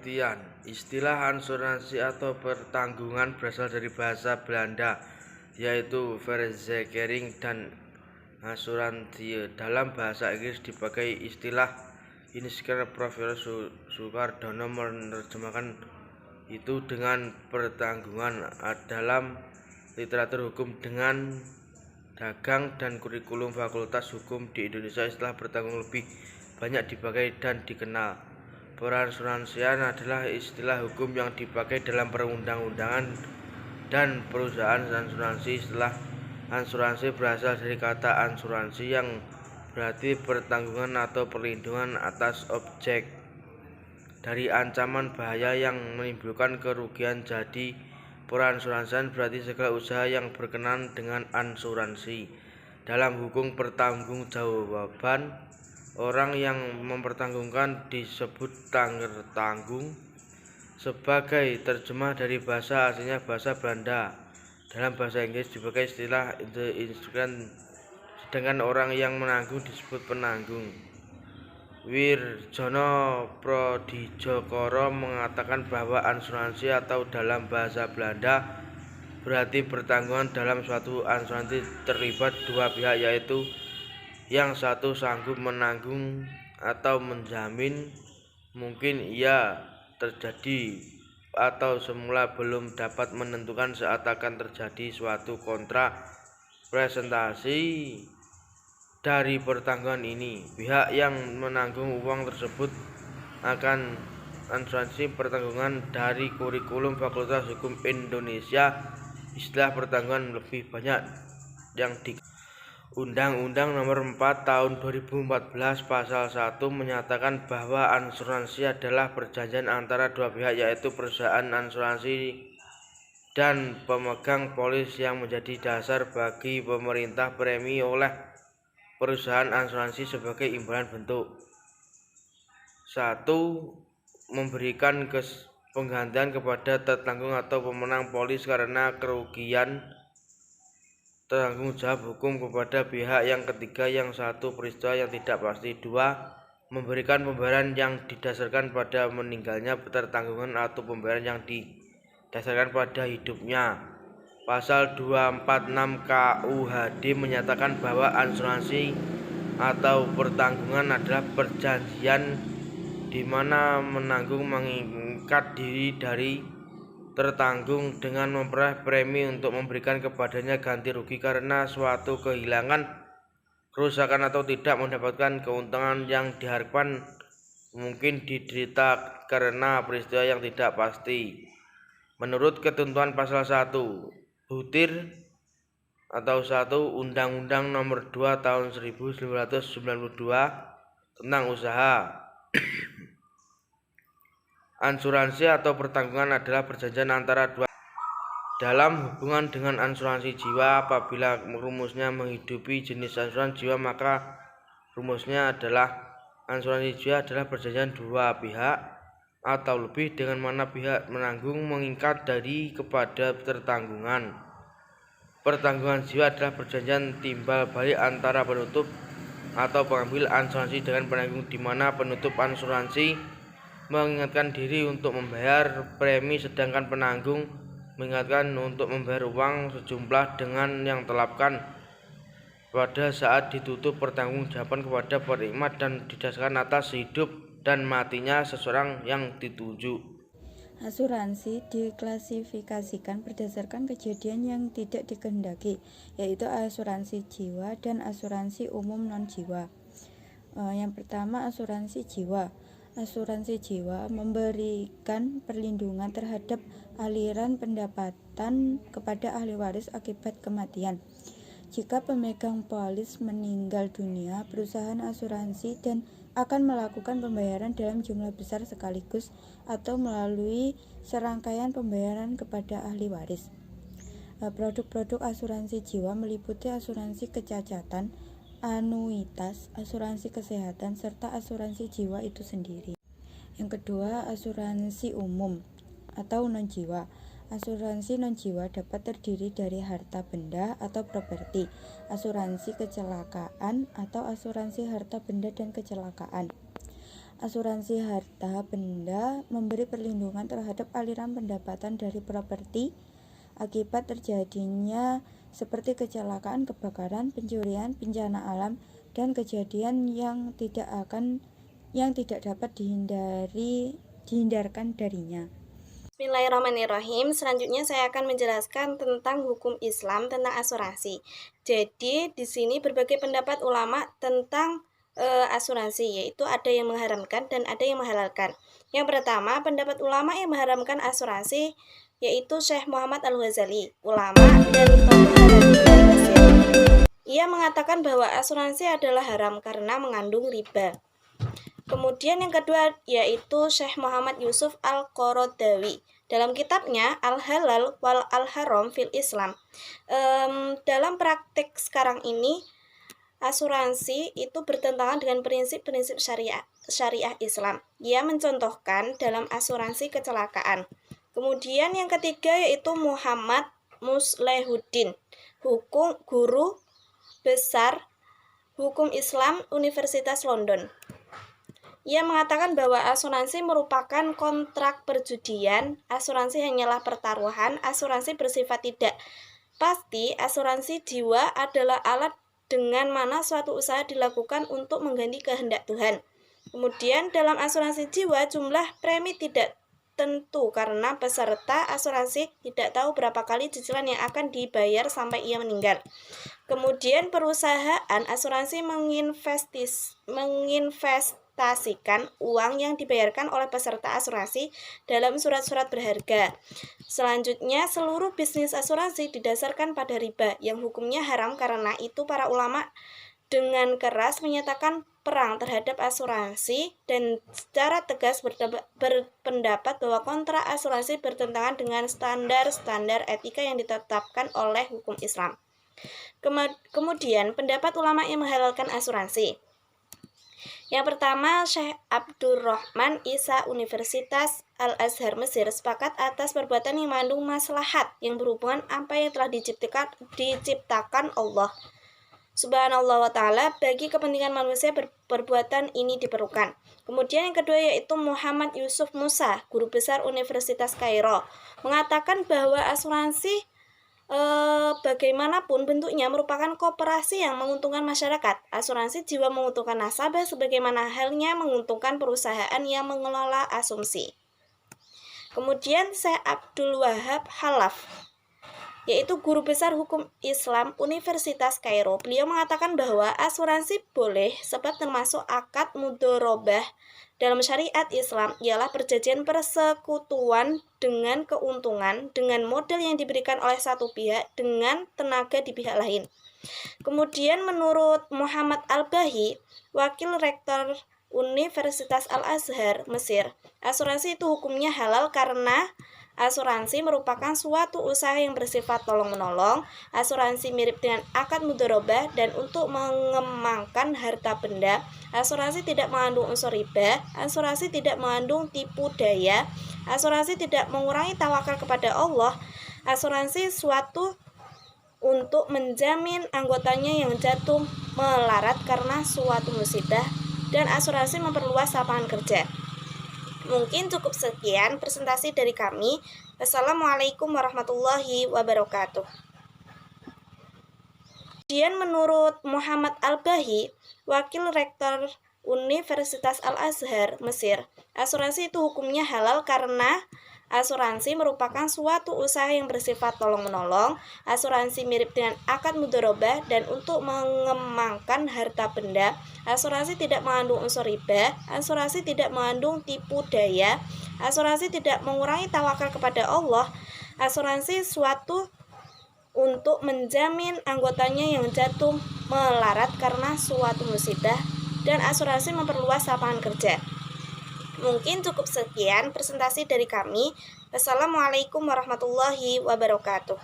Pengertian. Istilah asuransi atau pertanggungan berasal dari bahasa Belanda, yaitu verzekering dan asuransie. Dalam bahasa Inggris dipakai istilah insurance. Profesor Sukardono menerjemahkan itu dengan pertanggungan. Dalam literatur hukum dengan dagang dan kurikulum Fakultas Hukum di Indonesia, istilah pertanggungan lebih banyak dipakai dan dikenal. Perasuransian adalah istilah hukum yang dipakai dalam perundang-undangan dan perusahaan asuransi. Istilah asuransi berasal dari kata ansuransi yang berarti pertanggungan atau perlindungan atas objek dari ancaman bahaya yang menimbulkan kerugian. Jadi perasuransian berarti segala usaha yang berkenaan dengan asuransi. Dalam hukum pertanggungjawaban, orang yang mempertanggungan disebut tanggung. Sebagai terjemah dari bahasa aslinya bahasa Belanda, dalam bahasa Inggris dipakai istilah the insurance, sedangkan orang yang menanggung disebut penanggung. Wirjono Prodijokoro mengatakan bahwa asuransi atau dalam bahasa Belanda berarti pertanggungan. Dalam suatu asuransi terlibat dua pihak, yaitu yang satu sanggup menanggung atau menjamin. Mungkin ia terjadi atau semula belum dapat menentukan saat akan terjadi suatu kontrak presentasi dari pertanggungan ini. Pihak yang menanggung uang tersebut akan asuransi pertanggungan. Dari kurikulum Fakultas Hukum Indonesia, istilah pertanggungan lebih banyak yang di Undang-Undang Nomor 4 Tahun 2014 Pasal 1 menyatakan bahwa asuransi adalah perjanjian antara dua pihak, yaitu perusahaan asuransi dan pemegang polis, yang menjadi dasar bagi pemerintah premi oleh perusahaan asuransi sebagai imbalan bentuk 1. Memberikan penggantian kepada tertanggung atau pemenang polis karena kerugian tanggung jawab hukum kepada pihak yang ketiga yang satu peristiwa yang tidak pasti. 2. Memberikan pembayaran yang didasarkan pada meninggalnya tertanggungan atau pembayaran yang didasarkan pada hidupnya. Pasal 246 KUHD menyatakan bahwa asuransi atau pertanggungan adalah perjanjian di mana menanggung mengikat diri dari tertanggung dengan memperoleh premi untuk memberikan kepadanya ganti rugi karena suatu kehilangan, kerusakan, atau tidak mendapatkan keuntungan yang diharapkan mungkin diderita karena peristiwa yang tidak pasti. Menurut ketentuan pasal 1 butir atau 1 Undang-Undang Nomor 2 Tahun 1992 tentang usaha, asuransi atau pertanggungan adalah perjanjian antara dua dalam hubungan dengan asuransi jiwa. Apabila rumusnya menghidupi jenis asuransi jiwa, maka rumusnya adalah asuransi jiwa adalah perjanjian dua pihak atau lebih dengan mana pihak menanggung mengikat dari kepada tertanggungan. Pertanggungan jiwa adalah perjanjian timbal balik antara penutup atau pengambil asuransi dengan penanggung, di mana penutup asuransi mengingatkan diri untuk membayar premi, sedangkan penanggung mengingatkan untuk membayar uang sejumlah dengan yang telapkan pada saat ditutup pertanggungjawaban kepada penikmat dan didasarkan atas hidup dan matinya seseorang yang ditunjuk. Asuransi diklasifikasikan berdasarkan kejadian yang tidak dikehendaki, yaitu asuransi jiwa dan asuransi umum non-jiwa. Yang pertama, asuransi jiwa. Asuransi jiwa memberikan perlindungan terhadap aliran pendapatan kepada ahli waris akibat kematian. Jika pemegang polis meninggal dunia, perusahaan asuransi dan akan melakukan pembayaran dalam jumlah besar sekaligus atau melalui serangkaian pembayaran kepada ahli waris. Produk-produk asuransi jiwa meliputi asuransi kecacatan, anuitas, asuransi kesehatan, serta asuransi jiwa itu sendiri. Yang kedua, asuransi umum atau non-jiwa. Asuransi non-jiwa dapat terdiri dari harta benda atau properti, asuransi kecelakaan atau asuransi harta benda dan kecelakaan. Asuransi harta benda memberi perlindungan terhadap aliran pendapatan dari properti akibat terjadinya seperti kecelakaan, kebakaran, pencurian, bencana alam, dan kejadian yang tidak dapat dihindarkan darinya. Bismillahirrahmanirrahim. Selanjutnya saya akan menjelaskan tentang hukum Islam tentang asuransi. Jadi di sini berbagai pendapat ulama tentang asuransi, yaitu ada yang mengharamkan dan ada yang menghalalkan. Yang pertama, pendapat ulama yang mengharamkan asuransi yaitu Syekh Muhammad Al-Ghazali, ulama dan tokoh Hanafi dari Mesir. Ia mengatakan bahwa asuransi adalah haram karena mengandung riba. Kemudian yang kedua yaitu Syekh Muhammad Yusuf Al-Qaradawi dalam kitabnya Al-Halal wal Al-Haram fil Islam. Dalam praktik sekarang ini asuransi itu bertentangan dengan prinsip-prinsip syariah Islam. Ia mencontohkan dalam asuransi kecelakaan. Kemudian yang ketiga yaitu Muhammad Muslehuddin, guru besar hukum Islam Universitas London. Ia mengatakan bahwa asuransi merupakan kontrak perjudian, asuransi hanyalah pertaruhan, asuransi bersifat tidak pasti, asuransi jiwa adalah alat dengan mana suatu usaha dilakukan untuk mengganti kehendak Tuhan. Kemudian dalam asuransi jiwa jumlah premi tidak tentu karena peserta asuransi tidak tahu berapa kali cicilan yang akan dibayar sampai ia meninggal. Kemudian perusahaan asuransi menginvestasikan uang yang dibayarkan oleh peserta asuransi dalam surat-surat berharga. Selanjutnya, seluruh bisnis asuransi didasarkan pada riba yang hukumnya haram. Karena itu para ulama dengan keras menyatakan perang terhadap asuransi dan secara tegas berpendapat bahwa kontrak asuransi bertentangan dengan standar-standar etika yang ditetapkan oleh hukum Islam. Kemudian pendapat ulama yang menghalalkan asuransi. Yang pertama, Syekh Abdurrahman Isa Universitas Al-Azhar Mesir sepakat atas perbuatan yang mengandung maslahat yang berhubungan apa yang telah diciptakan Allah Subhanallah wa ta'ala bagi kepentingan manusia perbuatan ini diperlukan. Kemudian yang kedua yaitu Muhammad Yusuf Musa, guru besar Universitas Kairo, mengatakan bahwa asuransi bagaimanapun bentuknya merupakan koperasi yang menguntungkan masyarakat. Asuransi jiwa menguntungkan nasabah sebagaimana halnya menguntungkan perusahaan yang mengelola asumsi. Kemudian Syekh Abdul Wahab Halaf, yaitu guru besar hukum Islam Universitas Kairo. Beliau mengatakan bahwa asuransi boleh sebab termasuk akad mudharabah dalam syariat Islam ialah perjanjian persekutuan dengan keuntungan dengan modal yang diberikan oleh satu pihak dengan tenaga di pihak lain. Kemudian menurut Muhammad Al-Bahi, wakil rektor Universitas Al-Azhar Mesir, asuransi itu hukumnya halal karena asuransi merupakan suatu usaha yang bersifat tolong-menolong. Asuransi mirip dengan akad mudharabah dan untuk mengembangkan harta benda. Asuransi tidak mengandung unsur riba. Asuransi tidak mengandung tipu daya. Asuransi tidak mengurangi tawakal kepada Allah. Asuransi suatu untuk menjamin anggotanya yang jatuh melarat karena suatu musibah. Dan asuransi memperluas lapangan kerja. Mungkin cukup sekian presentasi dari kami. Wassalamualaikum warahmatullahi wabarakatuh. Kemudian menurut Muhammad Al-Bahi, wakil rektor Universitas Al-Azhar Mesir, asuransi itu hukumnya halal karena asuransi merupakan suatu usaha yang bersifat tolong-menolong. Asuransi mirip dengan akad mudharabah dan untuk mengembangkan harta benda. Asuransi tidak mengandung unsur riba. Asuransi tidak mengandung tipu daya. Asuransi tidak mengurangi tawakal kepada Allah. Asuransi suatu untuk menjamin anggotanya yang jatuh melarat karena suatu musibah. Dan asuransi memperluas lapangan kerja. Mungkin cukup sekian presentasi dari kami. Wassalamualaikum warahmatullahi wabarakatuh.